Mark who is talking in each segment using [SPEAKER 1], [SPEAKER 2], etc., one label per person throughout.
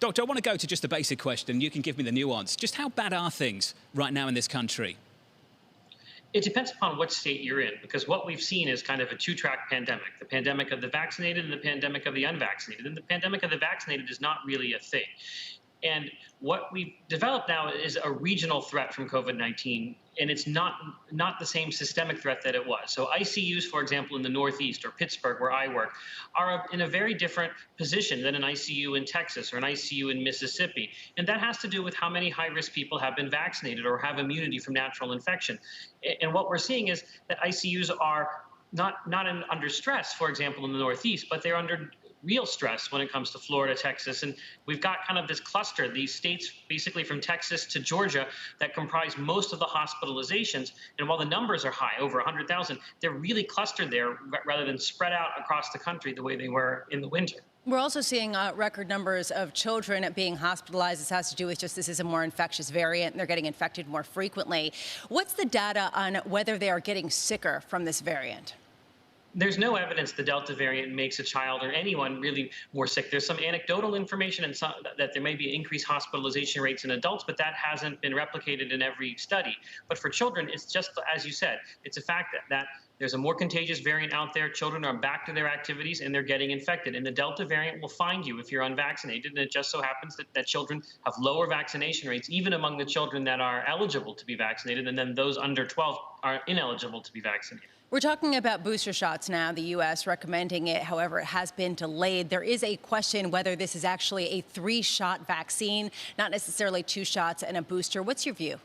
[SPEAKER 1] Doctor, I want to go to just a basic question. You can give me the nuance. Just how bad are things right now in this country?
[SPEAKER 2] It depends upon what state you're in, because what we've seen is kind of a two-track pandemic, the pandemic of the vaccinated and the pandemic of the unvaccinated. And the pandemic of the vaccinated is not really a thing. And what we've developed now is a regional threat from COVID-19, and it's not the same systemic threat that it was. So ICUs, for example, in the Northeast or Pittsburgh, where I work, are in a very different position than an ICU in Texas or an ICU in Mississippi. And that has to do with how many high-risk people have been vaccinated or have immunity from natural infection. And what we're seeing is that ICUs are not under stress, for example, in the Northeast, but they're under real stress when it comes to Florida, Texas. And we've got kind of this cluster, these states basically from Texas to Georgia that comprise most of the hospitalizations. And while the numbers are high, over 100,000, they're really clustered there rather than spread out across the country the way they were in the winter.
[SPEAKER 3] We're also seeing record numbers of children being hospitalized. This has to do with just this is a more infectious variant, and they're getting infected more frequently. What's the data on whether they are getting sicker from this variant?
[SPEAKER 2] There's no evidence the Delta variant makes a child or anyone really more sick. There's some anecdotal information and that there may be increased hospitalization rates in adults, but that hasn't been replicated in every study. But for children, it's just, as you said, it's a fact that there's a more contagious variant out there. Children are back to their activities and they're getting infected. And the Delta variant will find you if you're unvaccinated. And it just so happens that children have lower vaccination rates, even among the children that are eligible to be vaccinated. And then those under 12 are ineligible to be vaccinated.
[SPEAKER 3] We're talking about booster shots now, the U.S. recommending it. However, it has been delayed. There is a question whether this is actually a 3-shot vaccine, not necessarily 2 shots and a booster. What's your view?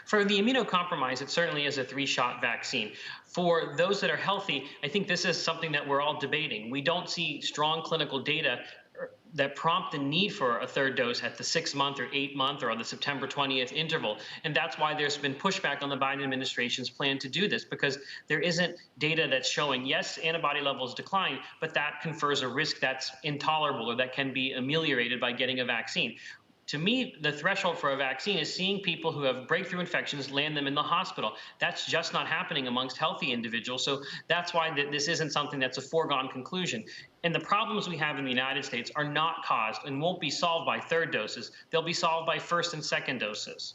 [SPEAKER 2] For the immunocompromised, it certainly is a 3-shot vaccine. For those that are healthy, I think this is something that we're all debating. We don't see strong clinical data that prompt the need for a 3rd dose at the 6-month or 8-month or on the September 20th interval. And that's why there's been pushback on the Biden administration's plan to do this, because there isn't data that's showing, yes, antibody levels decline, but that confers a risk that's intolerable or that can be ameliorated by getting a vaccine. To me, the threshold for a vaccine is seeing people who have breakthrough infections land them in the hospital. That's just not happening amongst healthy individuals. So that's why this isn't something that's a foregone conclusion. And the problems we have in the United States are not caused and won't be solved by 3rd doses. They'll be solved by 1st and 2nd doses.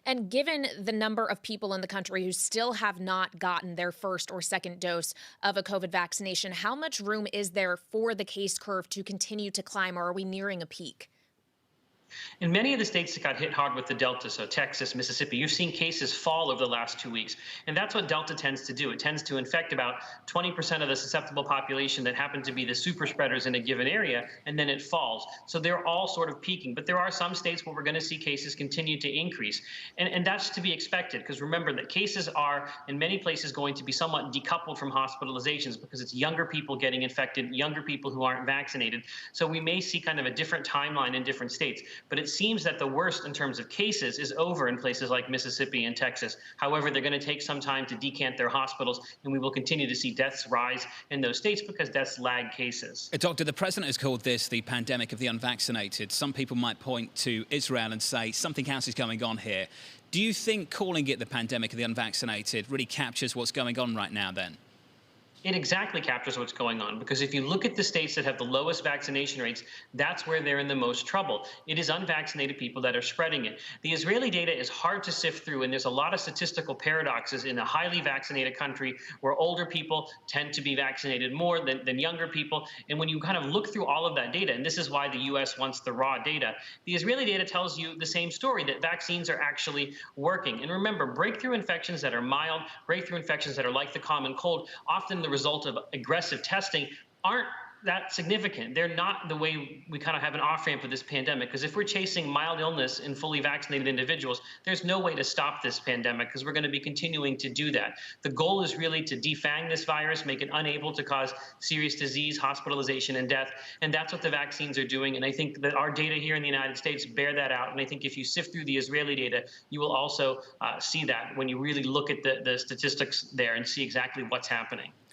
[SPEAKER 4] And given the number of people in the country who still have not gotten their 1st or 2nd dose of a COVID vaccination, how much room is there for the case curve to continue to climb, or are we nearing a peak?
[SPEAKER 2] In many of the states that got hit hard with the Delta, so Texas, Mississippi, you've seen cases fall over the last 2 weeks. And that's what Delta tends to do. It tends to infect about 20% of the susceptible population that happen to be the super spreaders in a given area, and then it falls. So they're all sort of peaking. But there are some states where we're going to see cases continue to increase. And that's to be expected, because remember that cases are, in many places, going to be somewhat decoupled from hospitalizations because it's younger people getting infected, younger people who aren't vaccinated. So we may see kind of a different timeline in different states. But it seems that the worst in terms of cases is over in places like Mississippi and Texas. However, they're going to take some time to decant their hospitals, and we will continue to see deaths rise in those states because deaths lag cases.
[SPEAKER 1] Doctor, the president has called this the pandemic of the unvaccinated. Some people might point to Israel and say something else is going on here. Do you think calling it the pandemic of the unvaccinated really captures what's going on right now then?
[SPEAKER 2] It exactly captures what's going on, because if you look at the states that have the lowest vaccination rates, that's where they're in the most trouble. It is unvaccinated people that are spreading it. The Israeli data is hard to sift through, and there's a lot of statistical paradoxes in a highly vaccinated country where older people tend to be vaccinated more than younger people. And when you kind of look through all of that data, and this is why the U.S. wants the raw data, the Israeli data tells you the same story, that vaccines are actually working. And remember, breakthrough infections that are mild, breakthrough infections that are like the common cold, often the result of aggressive testing, aren't that significant. They're not the way we kind of have an off-ramp of this pandemic, because if we're chasing mild illness in fully vaccinated individuals, there's no way to stop this pandemic, because we're going to be continuing to do that. The goal is really to defang this virus, make it unable to cause serious disease, hospitalization, and death, and that's what the vaccines are doing. And I think that our data here in the United States bear that out, and I think if you sift through the Israeli data, you will also see that when you really look at the statistics there and see exactly what's happening.